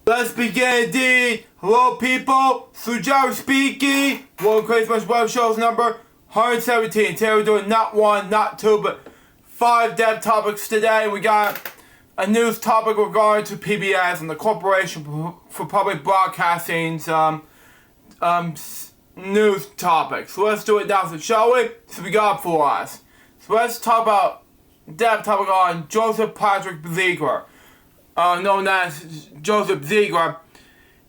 Let's begin indeed. Hello people, Sujaro speaking. TheCrazyBunch's WebShow's number 117. Today we're doing not one, not two, but 5 dev topics today. We got a news topic regarding to PBS and the Corporation for Public Broadcasting's news topic. So let's do it now, so shall we? So we got for us. So let's talk about dev topic on Joseph Patrick Ziegler. Known as Joseph Ziegler.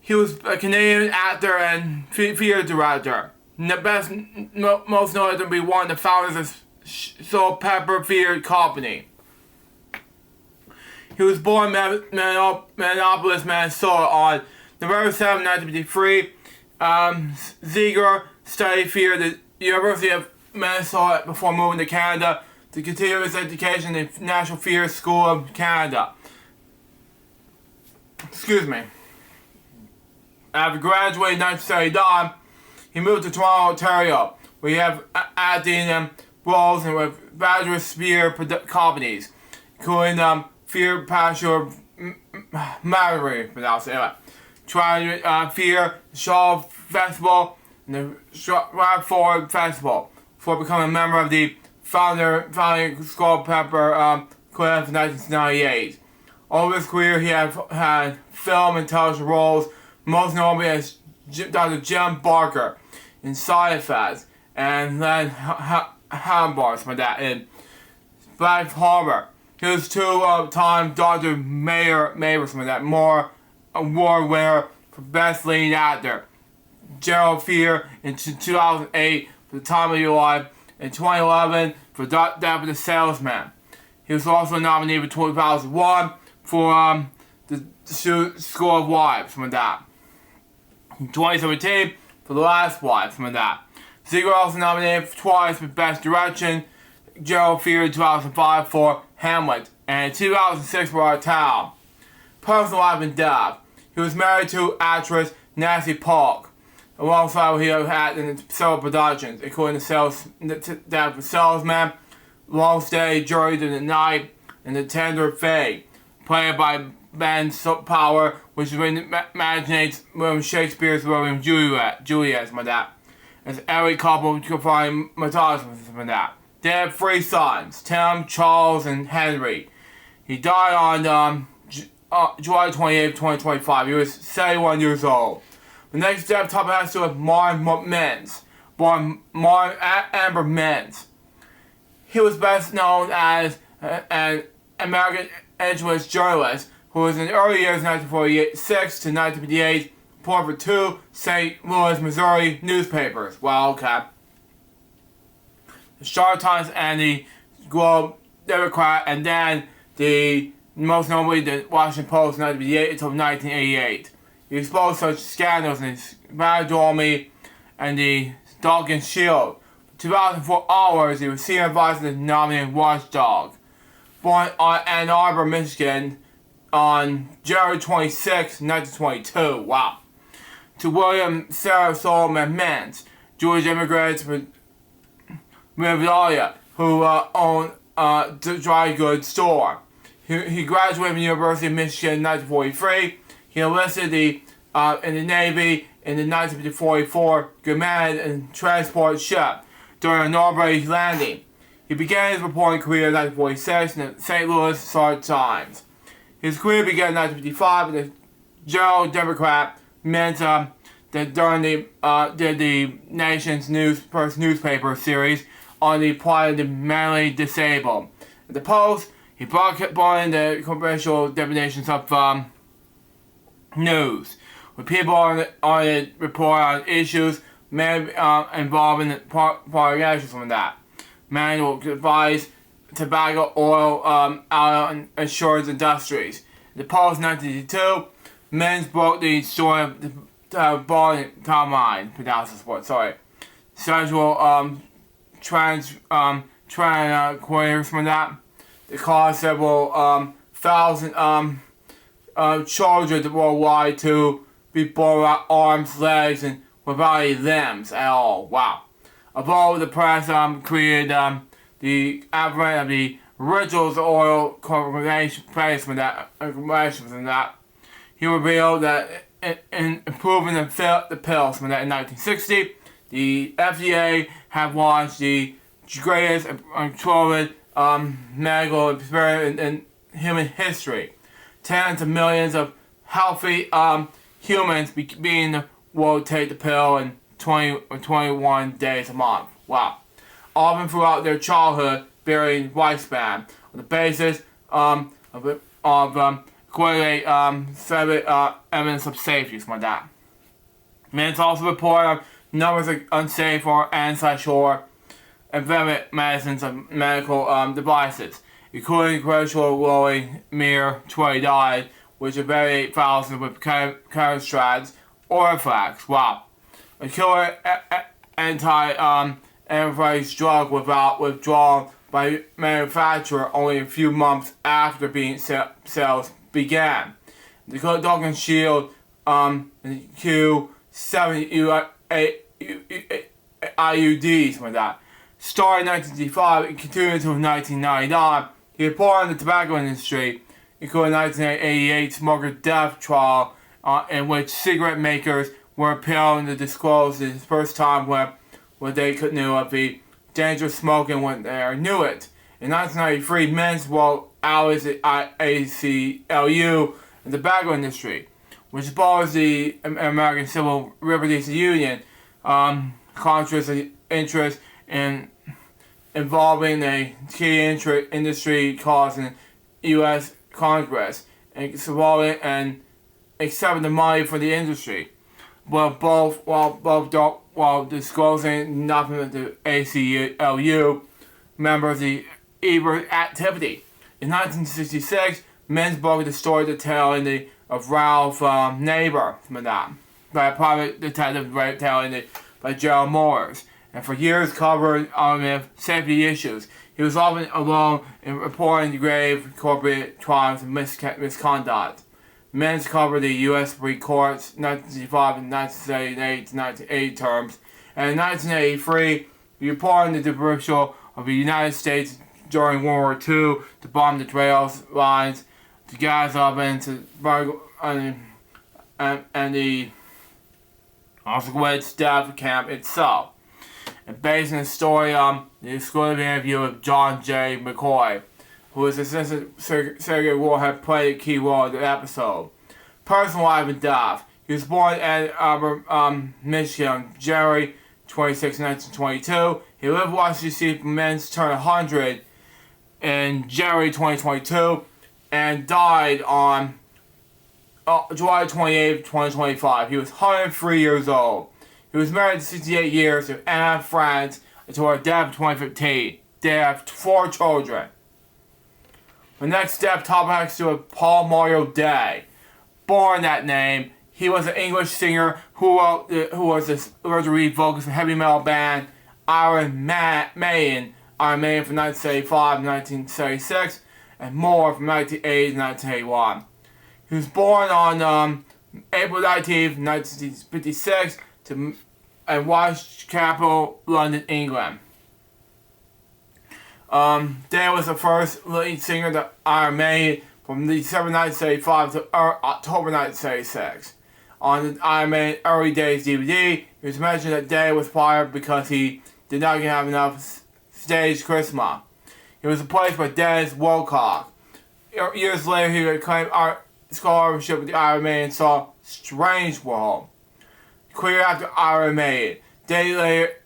He was a Canadian actor and theater director. Most known to be one of the founders of Salt Pepper Theater Company. He was born in Minneapolis, Minnesota on November 7, 1953. Ziegler studied theater at the University of Minnesota before moving to Canada to continue his education in the National Theatre School of Canada. Excuse me. After graduating in 1979, he moved to Toronto, Ontario, where he had acting roles in various theatre companies, including Theatre Passion Maverick, Trying Theatre, Shaw Festival, and the Radford Festival, before becoming a member of the founding Salt Pepper class in 1998. Over his career, he had film and television roles, most notably as Dr. Jim Barker in Side Effects, and then Hamburg, in Black Harbor. He was two-time Dr. Mayer, more award winner for Best Leading Actor. Gerald Fear in 2008 for The Time of Your Life, and 2011 for Death of the Salesman. He was also nominated for 2001 for the School of Wives, In 2017 for The Last Wife, Ziegler also nominated twice for Best Direction. Gerald Fear in 2005 for Hamlet, and in 2006 for Our Town. Personal life and death. He was married to actress Nancy Polk, alongside he had in several productions, including Death of the Salesman, Long Stay, Journey to the Night, and The Tender Fate, played by Ben Power, which imaginates William Shakespeare's Romeo and Juliet, as every couple could find Matthias. They had 3 sons, Tim, Charles, and Henry. He died on July 28, 2025. He was 71 years old. The next dev topic has to do with Martin Mintz, born Martin Amber Mintz. He was best known as an American English journalist who was in the early years 1946 to 1958 reported for 2 St. Louis, Missouri newspapers. The Star Times and the Globe Democrat, and then the most notably the Washington Post 1958 until 1988. He exposed such scandals in Valdomi and the Dawkins Shield. For 2004 hours, he was senior advisor to the nominated Watchdog. Born in Ann Arbor, Michigan on January 26, 1922. To William Sarah Solomon Mintz, Jewish immigrants from Rivalia, who owned a dry goods store. He graduated from the University of Michigan in 1943. He enlisted in the Navy in the 1944 Command and Transport Ship during a Norway landing. He began his reporting career in 1946 in the St. Louis Star-Times. His career began in 1955 with the General Democrat, meant that during did the nation's first newspaper series on the plight of the mentally disabled. At the Post, he brought in the commercial definitions of news, with people on it report on issues involved in party actions from that. Manual advice, tobacco, oil, auto insurance industries. The Post 1982, Mintz broke the story of the Bond timeline, sexual trans queers from that. They caused several thousand children worldwide to be born without arms, legs, and without any limbs at all. Although the press created the advent of the rituals oil combination placement that he revealed that in improving the pills from that in 1960, the FDA have launched the greatest controlled medical experiment in human history. Tens of millions of healthy humans being will take the pill in 20 or 21 days a month. Wow. Often throughout their childhood, varying lifespan, on the basis of coordinate evidence of safety, something like that. It's also reported numbers of unsafe or anti-sure environment medicines and medical devices, including crucial glowing mere 20 died, which are very 8,000 with chemistries or flags. Wow. A killer anti-antivirus drug without withdrawal by manufacturer only a few months after being sales began. The dog and shield Q7 IUDs, something like that. Started in 1965 and continued until 1999. He reported on the tobacco industry, including 1988 smoker death trial in which cigarette makers were appealing to disclose the first time what they could know of the dangerous smoking when they knew it. In 1993, Men's World Allies ACLU, the tobacco industry, which bars the American Civil Liberties Union, contrast interest in involving a key industry cause in U.S. Congress and supporting and accepting the money for the industry, while disclosing nothing of the ACLU members the evil activity. In 1966, Men's book destroyed the telling of Ralph Neighbor from that by a private detective telling by Gerald Morris, and for years covered safety issues. He was often alone in reporting grave corporate crimes and misconduct. Men's covered the U.S. Supreme Court's 1965 and 1978 to 1980 terms, and in 1983, he reported the differential of the United States during World War II to bomb the rails lines, to gas ovens, and the Auschwitz death camp itself. And based on the story, the exclusive interview with John J. McCoy, who was Assistant Secretary of War, had played a key role in the episode. Personal life and death. He was born in Ann Arbor, Michigan, on January 26, 1922. He lived in Washington D.C. for men's turn 100 in January 2022 and died on July 28, 2025. He was 103 years old. He was married 68 years to Anne France until her death in 2015. They have 4 children. The next step, top next to Paul Mario Day. Born that name, he was an English singer who was the original vocalist for heavy metal band Iron Maiden from 1975 to 1976, and more from 1980 to 1981. He was born on April 19, 1956, in Whitechapel, London, England. Day was the first lead singer to Iron Maiden from December 1975 to October 1976. On the Iron Maiden Early Days DVD, it was mentioned that Day was fired because he did not have enough stage charisma. He was replaced by Dennis Wilcock. Years later, he reclaimed scholarship with the Iron Maiden song Strange World. Quickly after Iron Maiden, Day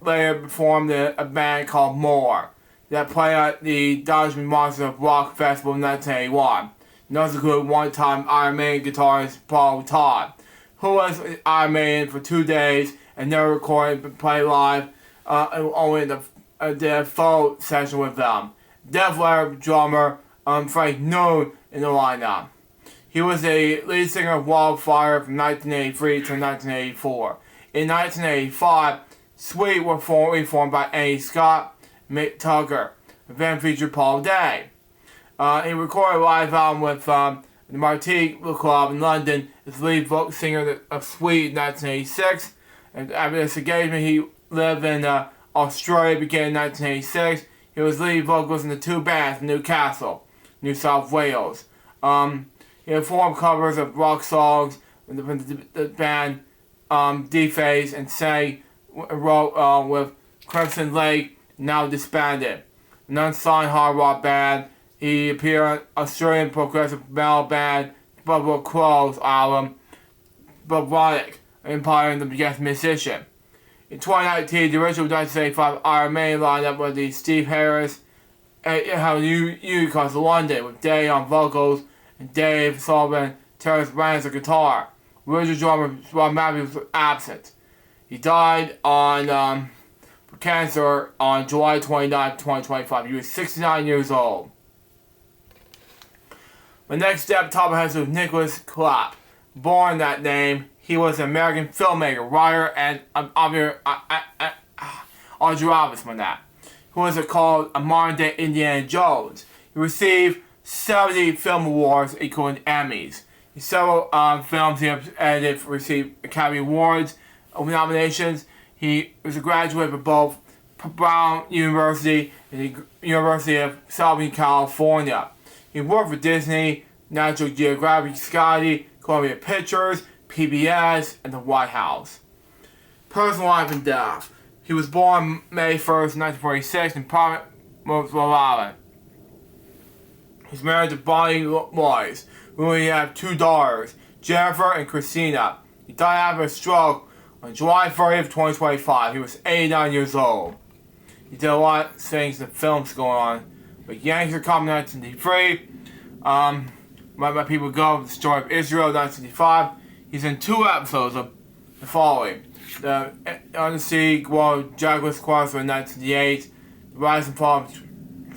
later performed a band called More that played at the Dodgman Monsters of Rock Festival in 1981. And also included one-time Iron Maiden guitarist Paul Todd, who was with Iron Maiden for 2 days and never recorded but played live only did a full session with them. Def Leppard drummer Frank Noon in the lineup. He was the lead singer of Wildfire from 1983 to 1984. In 1985, Sweet were reformed by Andy Scott, Mick Tucker. The band featured Paul Day. He recorded a live album with the Martinique Club in London as lead vocal singer of Sweet in 1986. And after this engagement, he lived in Australia beginning in 1986. He was lead vocalist in the 2 bands from Newcastle, New South Wales. He He performed covers of rock songs with the band D-Phase and sang wrote with Crimson Lake, now disbanded. An unsigned hard rock band. He appeared on Australian progressive metal band Bubba Crow's album Bubonic, empowering the guest musician. In 2019, the original 1985 Iron Maiden lineup was the Steve Harris and Unicorns of London with Dave on vocals and Dave Sullivan, Terrence Brands on guitar. Original drummer Rob Matthews was absent. He died on cancer on July 29, 2025. He was 69 years old. The next step top has with Nicholas Clapp. Born that name, he was an American filmmaker, writer, and Audrey Robinson that. Who was called a modern-day Indiana Jones. He received 70 film awards, including Emmys. Several films he has edited received Academy Awards nominations. He was a graduate of both Brown University and the University of Southern California. He worked for Disney, National Geographic Society, Columbia Pictures, PBS, and the White House. Personal life and death. He was born May 1st, 1946 in Providence, Rhode Island. He's married to Bonnie Lois, who he had 2 daughters, Jennifer and Christina. He died after a stroke on July 30th, 2025. He was 89 years old. He did a lot of things and films going on. But Yanks are coming 1993. Let My People Go, The Story of Israel, 1965. He's in 2 episodes of the following. The Undersea World Jaguars Crossroad, 1968. The Rise and Fall of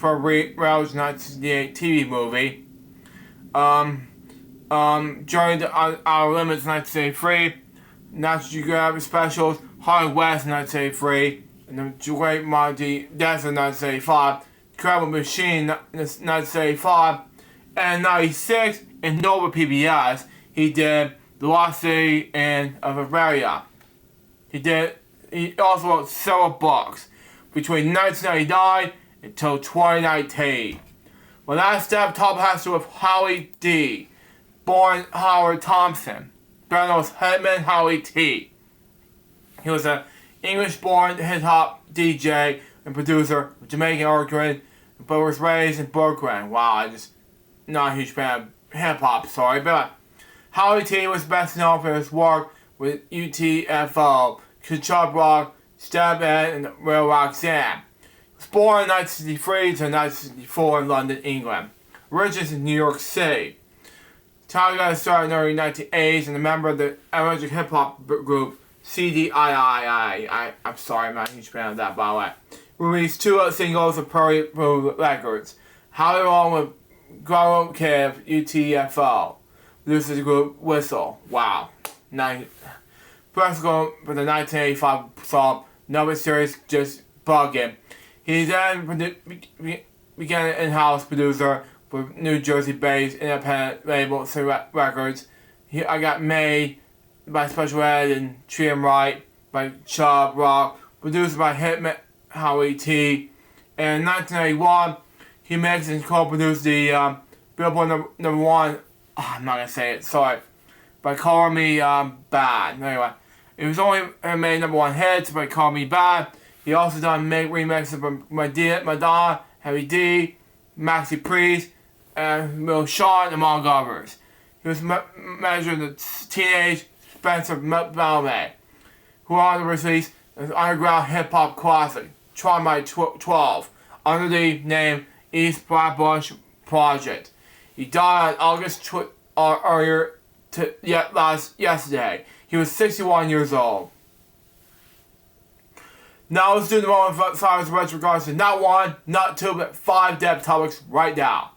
Railroads, 1968 TV movie. Journey to Outer Limits, 1983. National Geographic Specials, Hollywood West, 1983. And The Great Monty Desert, 1985. Travel Machine, 1985. And 96, in Nova PBS, he did The Lost City of Bavaria. He also wrote several books between 1999 until 2019. My last step top has to do with Howie D. Born Howard Thompson. Better known as Headman Howie T. He was an English-born hip-hop DJ and producer of Jamaican origin, but was raised in Brooklyn. Wow, I'm just not a huge fan of hip-hop, sorry, but Howie T was best known for his work with UTFO, Chub Rock, Stab Ed, and Real Roxanne. He was born in 1963 to 1964 in London, England. Origins in New York City. Tyler got started in the early 1980s and a member of the emerging hip-hop group CDIII. I'm sorry, I'm not a huge fan of that, by the way. Released 2 singles of Prairie Blue Records. Howie along with Grow Kev, UTFO. This is the group Whistle. Wow. First go for the 1985 song, Nova Series Just Buggin'. He then began an in-house producer for New Jersey-based independent label Records. I Got Made by Special Ed and Treat 'Em Right by Chub Rock, produced by Hitman Howie T. And in 1991, he mixed and co-produced the Billboard number 1. Oh, I'm not gonna say it. Sorry. By Call Me Bad. Anyway, it was only made number 1 hits by Call Me Bad. He also done remixes from Madonna, Heavy D, Maxi Priest, and Will Shawn, among others. He was measured the teenage Spencer Malmay, who on the release an underground hip-hop classic, Try My 12, under the name East Flatbush Project. He died on August yesterday. He was 61 years old. Now let's do the moment of silence with regards to not 1, not 2, but 5 depth topics right now.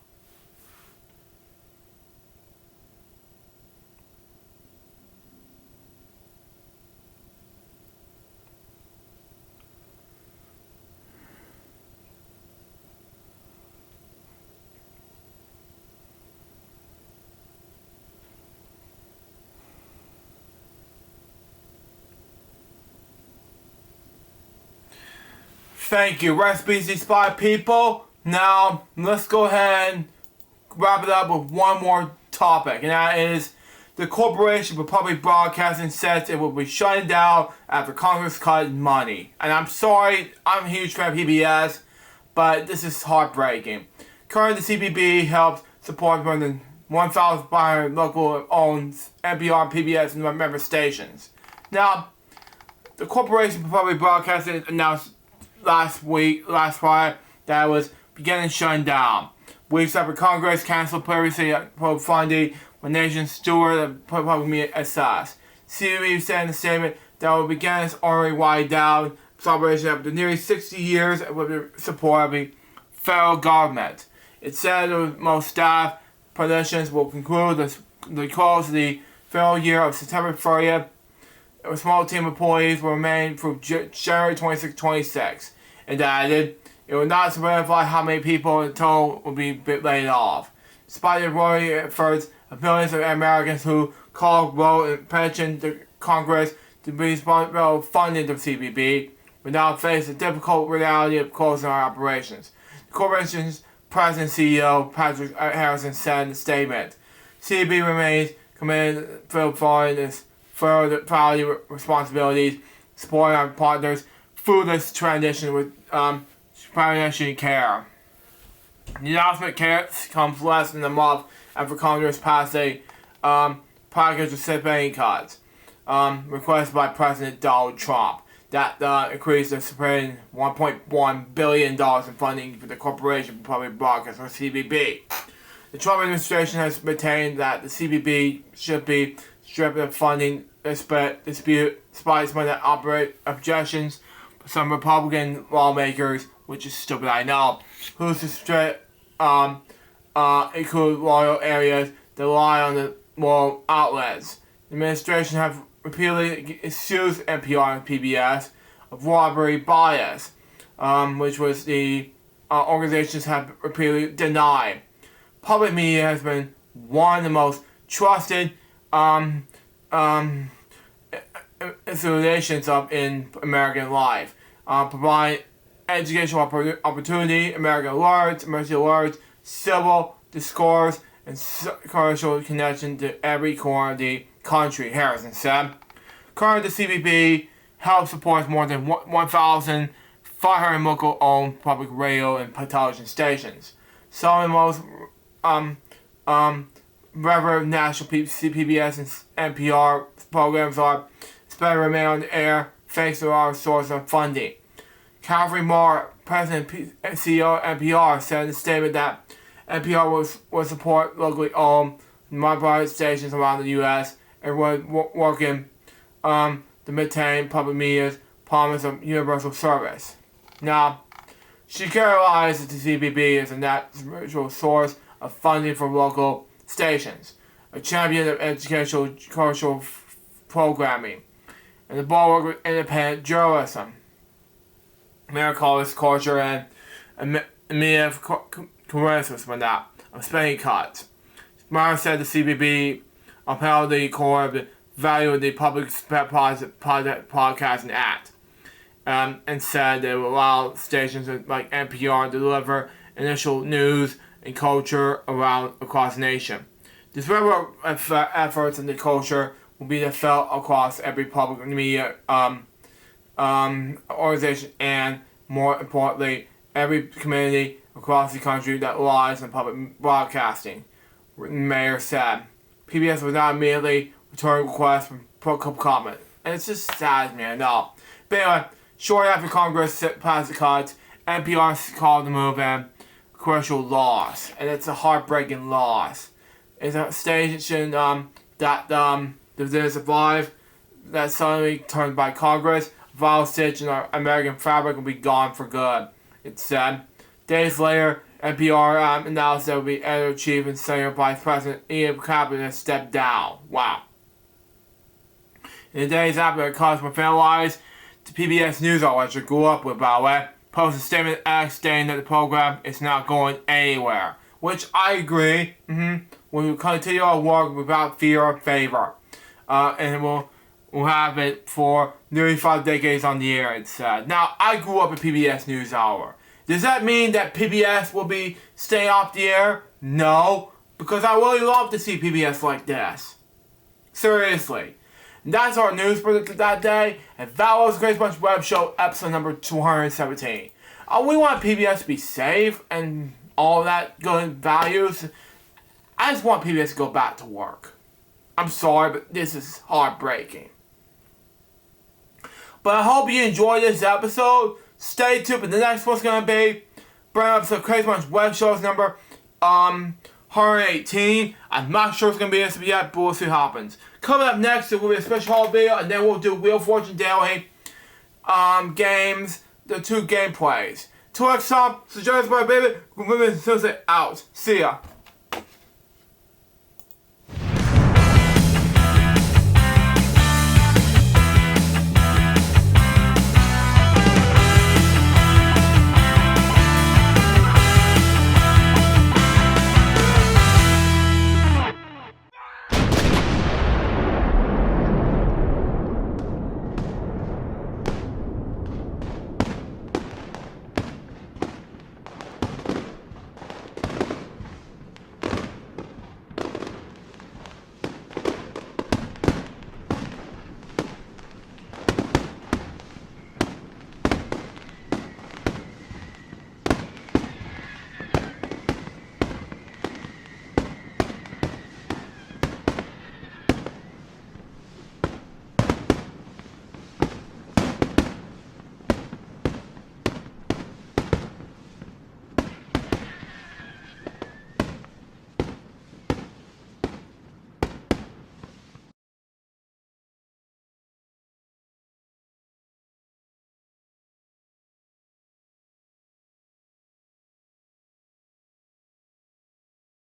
Thank you. Rest in peace, Spy people. Now, let's go ahead and wrap it up with one more topic, and that is the Corporation for Public Broadcasting says it will be shutting down after Congress cut money. And I'm sorry, I'm a huge fan of PBS, but this is heartbreaking. Currently, the CBB helps support more than 1,500 local-owned NPR and PBS member stations. Now, the Corporation for Public Broadcasting announced last Friday that it was beginning shutting down. Weeks after Congress canceled previously funding when nation's steward of public media assessed. CBB said in a statement that it will begin its already wide down celebration after nearly 60 years with the support of the federal government. It said that most staff positions will conclude the close of the federal year of September 30th. A small team of employees will remain through January 26. And added, it will not specify how many people in total will be laid off. Despite the growing efforts of millions of Americans who called, wrote, and petitioned the Congress to be responsible for funding the CBB, we now face the difficult reality of closing our operations. The corporation's president and CEO, Patrick Harrison, said in a statement, CBB remains committed to fulfilling its further priority responsibilities, supporting our partners through this transition with financial care. The announcement comes less than a month after Congress passed a package of spending cuts requested by President Donald Trump that increased the spending $1.1 billion in funding for the Corporation for Public Broadcasting, or CBB. The Trump administration has maintained that the CBB should be stripped of funding despite some objections from some Republican lawmakers, which is stupid, I know, whose district include rural areas that rely on the rural outlets. The administration have repeatedly accused NPR and PBS of robbery bias, which was the organizations have repeatedly denied. Public media has been one of the most trusted institutions in American life, provide educational opportunity, American alerts, emergency alerts, civil discourse, and commercial connection to every corner of the country, Harrison said. Currently, the CBB helps support more than 1,500 local-owned public radio and television stations. Some of the most relevant national PBS and NPR programs are expected to remain on the air thanks to our source of funding. Calvary Moore, President and CEO of NPR, said in a statement that NPR will support locally owned non-profit stations around the U.S. and will working to maintain public media's promise of universal service. Now, she characterized the CBB as a natural source of funding for local stations, a champion of educational cultural programming, and the bulwark of independent journalism. America's culture and media coercive when that of spending cuts. Meyer said the CBB upheld the core of the value of the Public Broadcasting Act, and said they will allow stations like NPR to deliver initial news and culture across the nation. These efforts in the culture will be felt across every public media organization and, more importantly, every community across the country that relies on public broadcasting, the mayor said. PBS was not immediately returning requests for comment. And it's just sad, man, no. But anyway, shortly after Congress passed the cuts, NPR called the move a crucial loss. And it's a heartbreaking loss. It's a station that survived that suddenly turned by Congress. A vital stitch in our American fabric will be gone for good, it said. Days later, NPR announced that it would be editor-in-chief and Senior Vice President Ian Cabinet stepped down. Wow. In the days after the cuts were finalized, the PBS News outlet grew up with, by the way, posted a statement stating that the program is not going anywhere. Which I agree. We will continue our work without fear or favor. And we'll have it for nearly 5 decades on the air, it said. Now, I grew up at PBS NewsHour. Does that mean that PBS will be staying off the air? No. Because I really love to see PBS like this. Seriously. And that's our news for that day. And that was the Crazy Bunch Web Show, episode number 217. We want PBS to be safe and all that good values. I just want PBS to go back to work. I'm sorry, but this is heartbreaking. But I hope you enjoyed this episode. Stay tuned for the next one's going to be bring up the Crazy Bunch Web Show's number 118. I'm not sure it's going to be this yet, but we'll see what happens. Coming up next, it will be a special haul video, and then we'll do Wheel of Fortune Daily games, the 2 gameplays. Till next time, so join us, baby. We're moving out. See ya.